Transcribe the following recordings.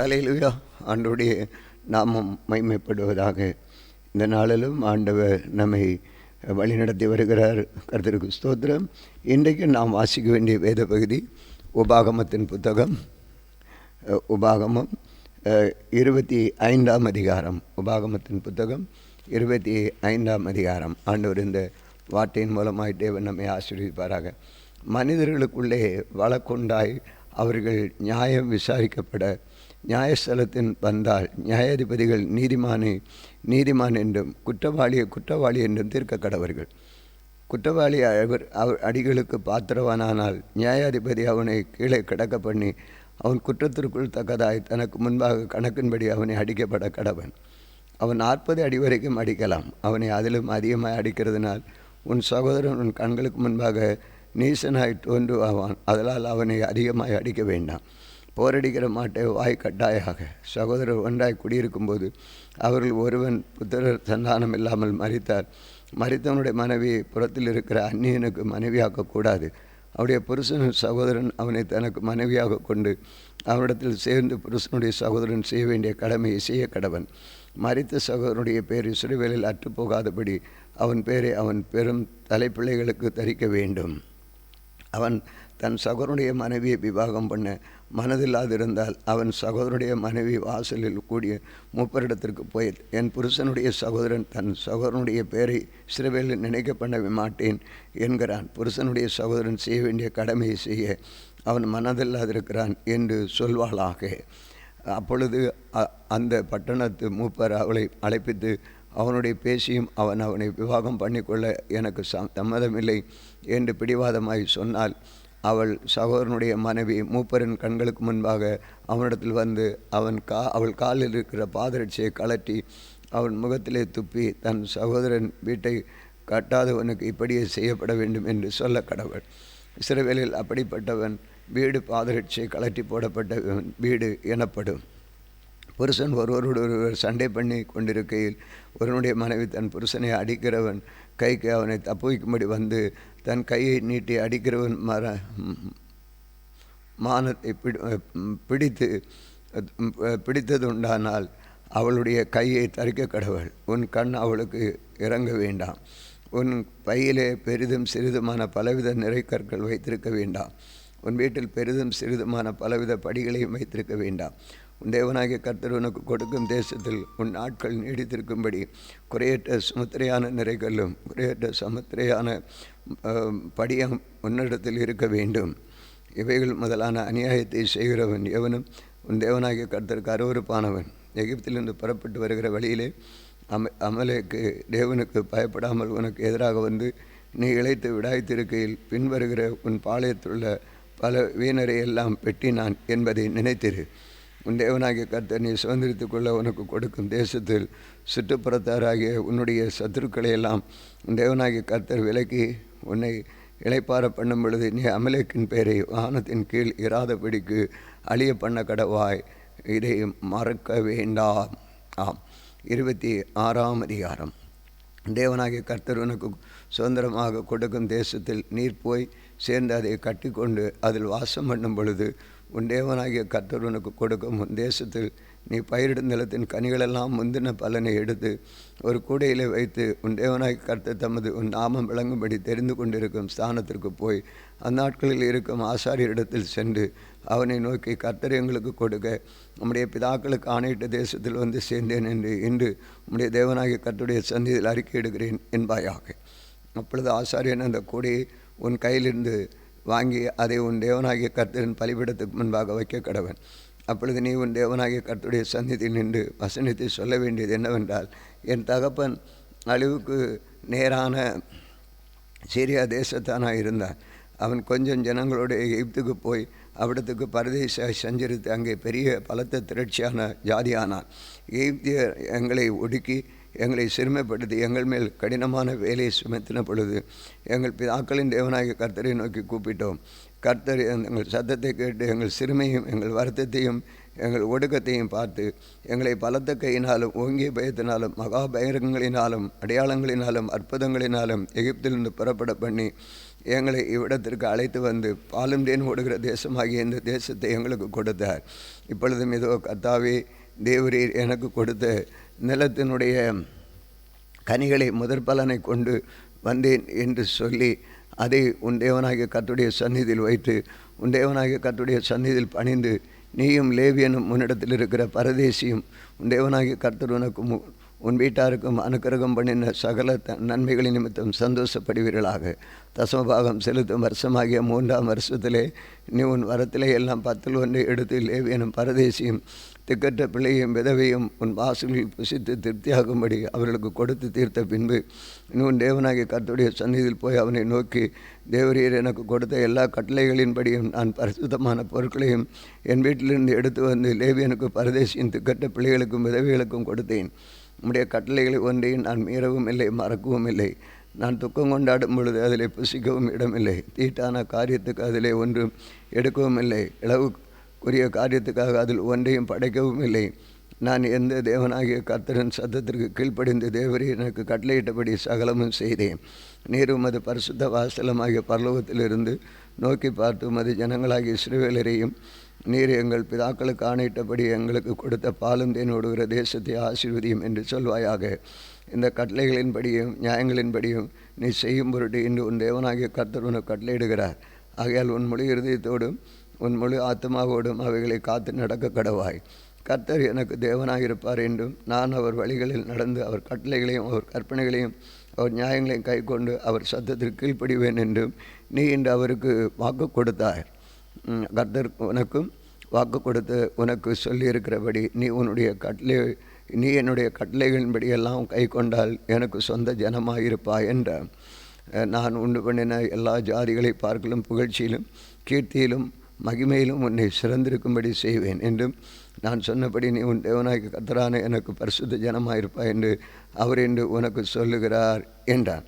அல்லேலூயா. ஆண்டவருடைய நாமம் மகிமைப்படுவதாக. இந்த நாளிலும் ஆண்டவர் நம்மை வழிநடத்தி வருகிறார். கர்த்தருக்கு ஸ்தோத்திரம். இன்றைக்கு நாம் வாசிக்க வேண்டிய வேத பகுதி உபாகமத்தின் புத்தகம், உபாகமம் 25ஆம் அதிகாரம். உபாகமத்தின் புத்தகம் 25ஆம் அதிகாரம். ஆண்டவர் இந்த வார்த்தையின் மூலமாய் தேவன் நம்மை ஆசீர்வதிப்பாராக. மனிதர்களுக்குள்ளே வழக்குண்டாய் அவர்கள் நியாயம் விசாரிக்கப்பட நியாயஸ்தலத்தின் வந்தால் நியாயாதிபதிகள் நீதிமான் என்றும் குற்றவாளி என்றும் தீர்க்க கடவர்கள். குற்றவாளி அவர் அடிகளுக்கு பாத்திரவானால் நியாயாதிபதி அவனை கீழே கிடக்க பண்ணி அவன் குற்றத்திற்குள் தக்கதாய் தனக்கு முன்பாக கணக்கின்படி அவனை அடிக்கப்பட கடவன். அவன் 40 அடி வரைக்கும் அடிக்கலாம். அவனை அதிலும் அதிகமாக அடிக்கிறதுனால் உன் சகோதரன் உன் கண்களுக்கு முன்பாக நீசனாய் தோன்றுவான். அதனால் அவனை அதிகமாக அடிக்க வேண்டாம். போரடிக்கிற மாட்டை வாய் கட்டாயாக. சகோதரர் ஒன்றாய் குடியிருக்கும்போது அவர்கள் ஒருவன் புத்திரர் சந்தானம் இல்லாமல் மரித்தவனுடைய மனைவி புறத்தில் இருக்கிற அந்நியனுக்கு மனைவியாக்கக்கூடாது. அவருடைய புருஷன் சகோதரன் அவனை தனக்கு மனைவியாக கொண்டு அவனிடத்தில் சேர்ந்து புருஷனுடைய சகோதரன் செய்ய வேண்டிய கடமையை செய்ய கடவன். மரித்த சகோதரனுடைய பேர் இஸ்ரவேலில் அற்றுப்போகாதபடி அவன் பேரை அவன் பெரும் தலைப்பிள்ளைகளுக்கு தரிக்க வேண்டும். அவன் தன் சகோதரனுடைய மனைவியை விவாகம் பண்ண மனதில்லாதிருந்தால் அவன் சகோதரனுடைய மனைவி வாசலில் கூடிய மூப்பரிடத்திற்கு போய், என் புருஷனுடைய சகோதரன் தன் சகோதரனுடைய பேரை இஸ்ரவேலில் நினைக்க பண்ண மாட்டேன் என்கிறான். புருஷனுடைய சகோதரன் செய்ய வேண்டிய கடமையை செய்ய அவன் மனதில்லாதிருக்கிறான் என்று சொல்வாளாக. அப்பொழுது அந்த பட்டணத்து மூப்பர் அவளை அழைப்பித்து அவனுடைய பேசியும் அவனை விவாகம் பண்ணிக்கொள்ள எனக்கு சம்மதமில்லை என்று பிடிவாதமாய் சொன்னால், அவள் சகோதரனுடைய மனைவி மூப்பரின் கண்களுக்கு முன்பாக அவனிடத்தில் வந்து அவள் காலில் இருக்கிற பாதரட்சியை கலட்டி அவன் முகத்திலே துப்பி, தன் சகோதரன் வீட்டை கட்டாதவனுக்கு இப்படியே செய்யப்பட வேண்டும் என்று சொல்ல கடவள். இஸ்ரவேலில் அப்படிப்பட்டவன் வீடு பாதரட்சியை கலட்டி போடப்பட்ட வீடு எனப்படும். புருஷன் ஒருவர் சண்டை பண்ணி கொண்டிருக்கையில் ஒருவனுடைய மனைவி தன் புருஷனை அடிக்கிறவன் கைக்கு அவனை தப்புவிக்கும்படி வந்து தன் கையை நீட்டி அடிக்கிறவன் மானத்தை பிடித்தது உண்டானால் அவளுடைய கையை தரிக்க கடவள். உன் கண் அவளுக்கு இறங்க வேண்டாம். உன் பையிலே பெரிதும் சிறிதுமான பலவித நிறைக்கற்கள் வைத்திருக்க வேண்டாம். உன் வீட்டில் பெரிதும் சிறிதுமான பலவித படிகளையும் வைத்திருக்க வேண்டாம். உன் தேவனாகிய கர்த்தர் உனக்கு கொடுக்கும் தேசத்தில் உன் நாட்கள் நீடித்திருக்கும்படி குறையற்ற சுமுத்திரையான நிறைகளும் குறையற்ற சமுத்திரையான படியம் உன்னிடத்தில் இருக்க வேண்டும். இவைகள் முதலான அநியாயத்தை செய்கிறவன் எவனும் உன் தேவனாகிய கர்த்தருக்கு அருவருப்பானவன். எகிப்திலிருந்து புறப்பட்டு வருகிற வழியிலே அமலேக்கு தேவனுக்கு பயப்படாமல் உனக்கு எதிராக வந்து நீ இளைத்து விடாய்த்திருக்கையில் பின்வருகிற உன் பாளையத்துள்ள பல வீணரை எல்லாம் வெட்டினான் என்பதை நினைத்திரு. உன் தேவனாகிய கர்த்தர் நீ சுதந்திரித்து கொள்ள உனக்கு கொடுக்கும் தேசத்தில் சுற்றுப்புறத்தாராகிய உன்னுடைய சத்துருக்களை எல்லாம் உன் தேவனாகிய கர்த்தர் விலக்கி உன்னை இளைப்பார பண்ணும் பொழுது நீ அமலேக்கின் பெயரை வானத்தின் கீழ் இராதபடிக்கு அழிய பண்ண கடவாய். இதை மறக்க வேண்டாம். 26ஆம் அதிகாரம். தேவனாகிய கர்த்தர் உனக்கு சுதந்திரமாக கொடுக்கும் தேசத்தில் நீர் போய் சேர்ந்து அதை கட்டி கொண்டு அதில் வாசம் பண்ணும் பொழுது உன் தேவனாகிய கர்த்தர் உனக்கு கொடுக்கும் உன் தேசத்தில் நீ பயிரிடும் நிலத்தின் கனிகளெல்லாம் முந்தின பலனை எடுத்து ஒரு கூடையில் வைத்து உன் தேவனாகிய கர்த்தர் தமது உன் நாமம் விளங்கும்படி தெரிந்து கொண்டிருக்கும் ஸ்தானத்திற்கு போய் அந்நாட்களில் இருக்கும் ஆசாரியரிடத்தில் சென்று அவனை நோக்கி, கர்த்தர் எங்களுக்கு கொடுக்க நம்முடைய பிதாக்களுக்கு ஆணையிட்ட தேசத்தில் வந்து சேர்ந்தேன் என்று இன்று நம்முடைய தேவனாகிய கர்த்தருடைய சந்நிதியில் அறிக்கை எடுக்கிறேன் என்பாயாக. அப்பொழுது ஆசாரியன் அந்த கூடையை உன் கையிலிருந்து வாங்கி அதை உன் தேவனாகிய கர்த்தரின் பலிபீடத்துக்கு முன்பாக வைக்க கடவன். அப்பொழுது நீ உன் தேவனாகிய கர்த்தருடைய சந்நிதியில் நின்று வசனத்தை சொல்ல வேண்டியது என்னவென்றால், என் தகப்பன் அழிவுக்கு நேரான சீரியா தேசத்தானாக இருந்தான். அவன் கொஞ்சம் ஜனங்களோடு எகிப்துக்கு போய் அவிடத்துக்கு பரதேசாய் சஞ்சரித்து அங்கே பெரிய பலத்த திரட்சியான ஜாதியானான். எகிப்தியர் எங்களை ஒடுக்கி எங்களை சிறுமைப்படுத்தி எங்கள் மேல் கடினமான வேலையை சுமத்தின பொழுது எங்கள் பிதாக்களின் தேவனாகிய கர்த்தரை நோக்கி கூப்பிட்டோம். கர்த்தர் எங்கள் சத்தத்தை கேட்டு எங்கள் சிறுமையும் எங்கள் வருத்தத்தையும் எங்கள் ஒடுக்கத்தையும் பார்த்து எங்களை பலத்த கையினாலும் ஓங்கிய பயத்தினாலும் மகா பயங்கரங்களினாலும் அடையாளங்களினாலும் அற்புதங்களினாலும் எகிப்திலிருந்து புறப்பட பண்ணி எங்களை இவ்விடத்திற்கு அழைத்து வந்து பாலும் தேன் ஓடுகிற தேசமாகிய இந்த தேசத்தை எங்களுக்கு கொடுத்தார். இப்பொழுதும் இதோ கர்த்தாவே, தேவரீர் எனக்கு கொடுத்த நிலத்தினுடைய கனிகளை முதற் பலனை கொண்டு வந்தேன் என்று சொல்லி அதை உன் தேவனாகிய கர்த்தருடைய சந்நிதியில் வைத்து உன் தேவனாகிய கர்த்தருடைய சந்நிதியில் பணிந்து நீயும் லேவியனும் உன்னிடத்தில் இருக்கிற பரதேசியும் உன் தேவனாகிய கர்த்தர் உனக்கும் உன் வீட்டாருக்கும் அனுக்கிரகம் பண்ணின சகல நன்மைகளின் நிமித்தம் சந்தோஷப்படுவீர்களாக. தசமபாகம் செலுத்தும் வருஷமாகிய 3ஆம் வருஷத்திலே நீ உன் வரத்திலே எல்லாம் 10 எடுத்து லேவியனும் பரதேசியும் திக்கற்ற பிள்ளையும் விதவையும் உன் வாசல்களில் புசித்து திருப்தியாகும்படி அவர்களுக்கு கொடுத்து தீர்த்த பின்பு நீ உன் தேவனாகிய கர்த்தருடைய சந்நிதியில் போய் அவனை நோக்கி, தேவரீர் எனக்கு கொடுத்த எல்லா கட்டளைகளின்படியும் நான் பரிசுத்தமான பொருட்களையும் என் வீட்டிலிருந்து எடுத்து வந்து லேவியனுக்கு பரதேசியின் திக்கற்ற பிள்ளைகளுக்கும் விதவைகளுக்கும் கொடுத்தேன். உம்முடைய கட்டளைகளை ஒன்றையும் நான் மீறவும் இல்லை, மறக்கவும் இல்லை. நான் துக்கம் கொண்டாடும் பொழுது அதிலே புசிக்கவும் இடமில்லை. தீட்டான காரியத்துக்கு அதிலே ஒன்றும் எடுக்கவும் இல்லை. இளவுக்குரிய காரியத்துக்காக அதில் ஒன்றையும் படைக்கவும் இல்லை. நான் எந்த தேவனாகிய கர்த்தரின் சத்தத்திற்கு கீழ்ப்படிந்து தேவரீர் எனக்கு கட்டளையிட்டபடி சகலமும் செய்தேன். நீர் உமது பரிசுத்த வாசலமாகிய பரலோகத்திலிருந்து நோக்கி பார்த்து உமது ஜனங்களாகிய இஸ்ரவேலரையும் நீர் எங்கள் பிதாக்களுக்கு ஆணையிட்டபடி எங்களுக்கு கொடுத்த பாலும் தேன் ஓடுகிற தேசத்தை ஆசீர்வதியும் என்று சொல்வாயாக. இந்த கட்டளைகளின்படியும் நியாயங்களின்படியும் நீ செய்யும் பொருட்டு இன்று உன் தேவனாகிய கர்த்தர் உனக்கு கட்டளையிடுகிறார். ஆகையால் உன் முழு இருதயத்தோடும் உன் முழு ஆத்மாவோடும் அவைகளை காத்து நடக்க கடவாய். கர்த்தர் எனக்கு தேவனாயிருப்பார் என்றும் நான் அவர் வழிகளில் நடந்து அவர் கட்டளைகளையும் அவர் கற்பனைகளையும் அவர் நியாயங்களையும் கை கொண்டு அவர் சத்தத்திற்கு கீழ்ப்படிவேன் என்றும் நீ இன்று அவருக்கு வாக்கு கொடுத்தாய். கர்த்தர் உனக்கும் வாக்கு கொடுத்து உனக்கு சொல்லியிருக்கிறபடி நீ என்னுடைய கட்டளைகளின்படி எல்லாம் கை கொண்டால் எனக்கு சொந்த ஜனமாயிருப்பாய் என்ற நான் உண்டு பண்ணின எல்லா ஜாதிகளை பார்க்கலும் புகழ்ச்சியிலும் கீர்த்தியிலும் மகிமையிலும் உன்னை சிறந்திருக்கும்படி செய்வேன் என்றும் நான் சொன்னபடி நீ உன் தேவனாகிய கர்த்தரான எனக்கு பரிசுத்த ஜனமாயிருப்பாய் என்று அவர் என்று உனக்கு சொல்லுகிறார் என்றார்.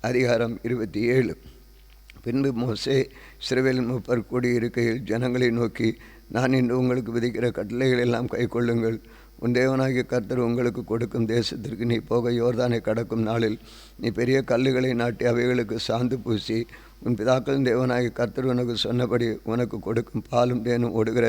அதிகாரம் 27. பின்பு மோசே இஸ்ரவேலின் 30 கோடி இருக்கையில் ஜனங்களை நோக்கி, நான் இன்று உங்களுக்கு விதிக்கிற கட்டளைகள் எல்லாம் கை கொள்ளுங்கள். உன் தேவனாகிய கர்த்தர் உங்களுக்கு கொடுக்கும் தேசத்திற்கு நீ போக யோர்தானை கடக்கும் நாளில் நீ பெரிய கல்லுகளை நாட்டி அவைகளுக்கு சாந்து பூசி உன் பிதாக்களின் தேவனாகிய கர்த்தர் உனக்கு சொன்னபடி உனக்கு கொடுக்கும் பாலும் தேனும் ஓடுகிற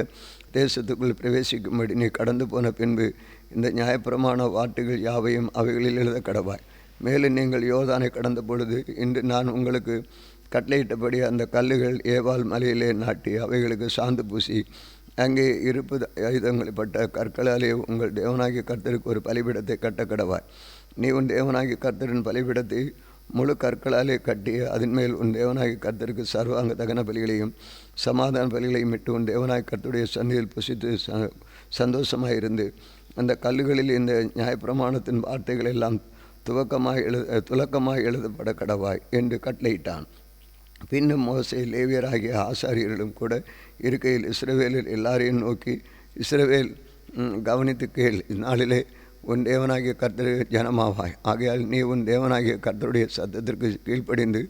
தேசத்துக்குள் பிரவேசிக்கும்படி நீ கடந்து போன பின்பு இந்த நியாயப்பிரமாண வார்த்தைகள் யாவையும் அவைகளில் எழுத கடவாய். மேலும் நீங்கள் யோர்தானை கடந்த பொழுது இன்று நான் உங்களுக்கு கட்டளையிட்டபடி அந்த கல்லுகள் ஏவாள் மலையிலே நாட்டி அவைகளுக்கு சாந்து பூசி அங்கே இருப்பு ஆயுதங்களைப்பட்ட கற்களாலே உங்கள் தேவனாகிய கர்த்தருக்கு ஒரு பலிபீடத்தை கட்ட கடவாய். நீ உன் தேவனாகிய கர்த்தரின் பலிபீடத்தை முழு கற்களாலே கட்டி அதன் மேல் உன் தேவனாகிய கர்த்தருக்கு சர்வாங்க தகன பலிகளையும் சமாதான பலிகளையும் இட்டு உன் தேவனாகிய கர்த்தருடைய சந்நிதியில் புசித்து சந்தோஷமாயிருந்து அந்த கல்லுகளில் இந்த நியாயப்பிரமாணத்தின் வார்த்தைகள் எல்லாம் துலக்கமாய் எழுதப்பட கடவாய் என்று கட்டளையிட்டான். பின்னும் மோசே லேவியராகிய ஆசாரியர்களும் கூட இருக்கையில் இஸ்ரவேலில் எல்லாரையும் நோக்கி, இஸ்ரவேல் கவனித்து கேள், இந்நாளிலே உன் தேவனாகிய கர்த்தர் ஜனமாவாய். ஆகையால் நீ உன் தேவனாகிய கர்த்தருடைய சத்தத்திற்கு கீழ்ப்படிந்து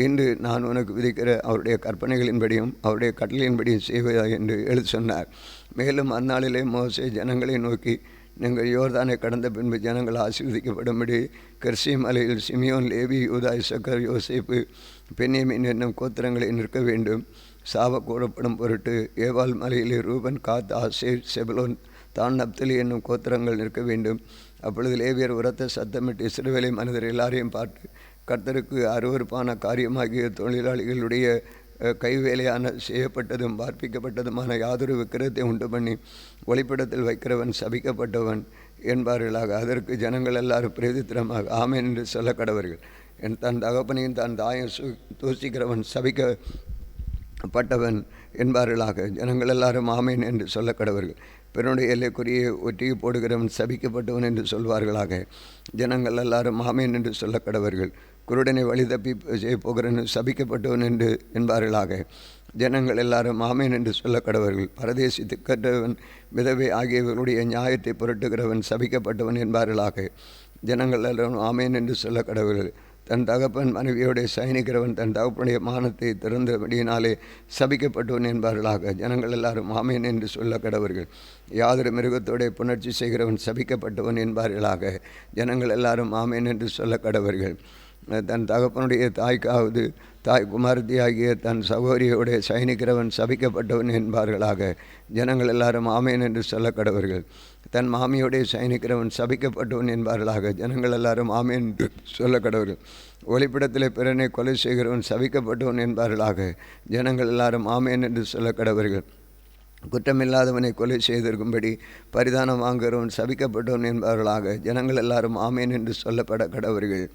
இன்று நான் உனக்கு விதிக்கிற அவருடைய கற்பனைகளின்படியும் அவருடைய கட்டளையின்படியும் செய்வதா என்று எழுதி சொன்னார். மேலும் அந்நாளிலே மோசே ஜனங்களை நோக்கி, நீங்கள் யோர்தானை கடந்த பின்பு ஜனங்கள் ஆசீர்வதிக்கப்படும்படி கர்சி மலையில் சிமியோன், லேவி, யூதா, இசக்கர், யோசேப்பு, பென்யமீன் என்னும் கோத்திரங்களை நிற்க வேண்டும். சாப கூறப்படும் பொருட்டு ஏவாள் மலையிலே ரூபன், காத், ஆசேர், செபுலோன், தான், நப்தலி என்னும் கோத்திரங்கள் நிற்க வேண்டும். அப்பொழுது லேவியர் உரத்த சத்தமிட்டு இஸ்ரவேலை மனிதர் எல்லாரையும் பார்த்து, கர்த்தருக்கு அருவருப்பான காரியமாகிய தொழிலாளிகளுடைய கைவேலையான செய்யப்பட்டதும் வார்ப்பிக்கப்பட்டதுமான யாதொரு விக்கிரத்தை உண்டு பண்ணி ஒளிப்படத்தில் வைக்கிறவன் சபிக்கப்பட்டவன் என்பார்களாக. அதற்கு ஜனங்கள் எல்லாரும் பிரதித்திரமாக ஆமேன் என்று சொல்ல கடவர்கள். தன் தகப்பனையும் தன் தாயும் தூசிக்கிறவன் சபிக்கப்பட்டவன் என்பார்களாக. ஜனங்கள் எல்லாரும் ஆமேன் என்று சொல்ல கடவர்கள். பிறனுடைய எல்லைக்குரிய ஒற்றியை போடுகிறவன் சபிக்கப்பட்டவன் என்று சொல்வார்களாக. ஜனங்கள் எல்லாரும் ஆமேன் என்று சொல்ல கடவர்கள். குருடனை வழி தப்பி செய்ய போகிறவன் சபிக்கப்பட்டவன் என்று என்பார்களாக. ஜனங்கள் எல்லாரும் ஆமேன் என்று சொல்ல கடவர்கள். பரதேசி, திக்கற்றவன், விதவை ஆகியவர்களுடைய நியாயத்தை புரட்டுகிறவன் சபிக்கப்பட்டவன் என்பார்களாக. ஜனங்கள் எல்லாரும் ஆமேன் என்று சொல்ல கடவர்கள். தன் தகப்பன் மனைவியோடு சயனிக்கிறவன் தன் தகப்பனுடைய மானத்தை திறந்தபடியினாலே சபிக்கப்பட்டவன் என்பார்களாக. ஜனங்கள் எல்லாரும் ஆமேன் என்று சொல்ல கடவர்கள். யாதொரு மிருகத்தோടെ புணர்ச்சி செய்கிறவன் சபிக்கப்பட்டவன் என்பார்களாக. ஜனங்கள் எல்லாரும் ஆமேன் என்று சொல்ல கடவர்கள். தன் தகப்பனுடைய தாய்க்காவது தாய் குமாரத்தியாகிய தன் சகோதரியோடு சயனிக்கிறவன் சபிக்கப்பட்டவன் என்பார்களாக. ஜனங்கள் எல்லாரும் ஆமேன் என்று சொல்ல கடவர்கள். தன் மாமியோடைய சயனிக்கிறவன் சபிக்கப்பட்டவன் என்பார்களாக. ஜனங்கள் எல்லாரும் ஆமேன் என்று சொல்ல கடவர்கள். ஒளிப்பிடத்தில் பிறனை கொலை செய்கிறவன் சபிக்கப்பட்டவன் என்பார்களாக. ஜனங்கள் எல்லாரும் ஆமேன் என்று சொல்ல கடவர்கள். குற்றமில்லாதவனை கொலை செய்திருக்கும்படி பரிதானம் வாங்குகிறவன் சபிக்கப்பட்டவன் என்பவர்களாக. ஜனங்கள் எல்லாரும் ஆமேன் என்று சொல்லப்பட கடவர்கள்.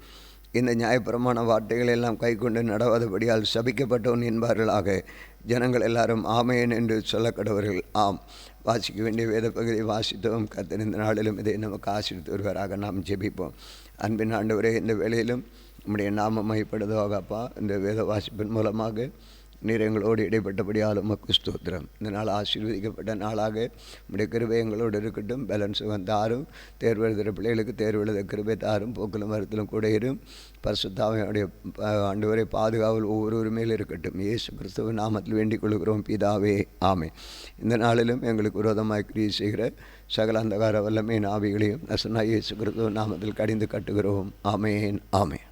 இந்த நியாயப்பிரமாண வார்த்தைகள் எல்லாம் கை கொண்டு நடவாதபடியால் சபிக்கப்பட்டவன் என்பார்களாக. ஜனங்கள் எல்லாரும் ஆமேன் என்று சொல்ல கடவர்கள். ஆம். வாசிக்க வேண்டிய வேத பகுதியை வாசித்தோம். கர்த்தர் இந்த நாளிலும் இதை நமக்கு ஆசீர்வதித்து வருவாராக. நாம் ஜெபிப்போம். அன்பின் ஆண்டவரே, இந்த வேளையிலும் நம்முடைய நாமம் மையப்படுவதாக அப்பா. இந்த வேத வாசிப்பின் மூலமாக நீர் எங்களோடு இடைப்பட்டபடியால் உமக்கு ஸ்தோத்திரம். இந்த நாள் ஆசீர்வதிக்கப்பட்ட நாளாக நம்முடைய கிருபை எங்களோடு இருக்கட்டும். பேலன்ஸ் தாரும். தேர்வு எழுதுகிற பிள்ளைகளுக்கு தேர்வு எழுத கிருபை தாரும். போக்கிலும் மரத்திலும் கூட இரும். பரிசுத்தாவினுடைய ஆண்டவரை பாதுகாவல் ஒவ்வொரு மேலும் இருக்கட்டும். இயேசு கிறிஸ்துவின் நாமத்தில் வேண்டிக் கொள்கிறோம் பிதாவே, ஆமென். இந்த நாளிலும் எங்களுக்கு விரோதமாய் கிரியை செய்கிற சகல அந்தகார வல்லமையின் ஆவிகளையும் நசனாய் இயேசு கிறிஸ்துவின் நாமத்தில் கடிந்து கட்டுகிறோம். ஆமென், ஆமென்.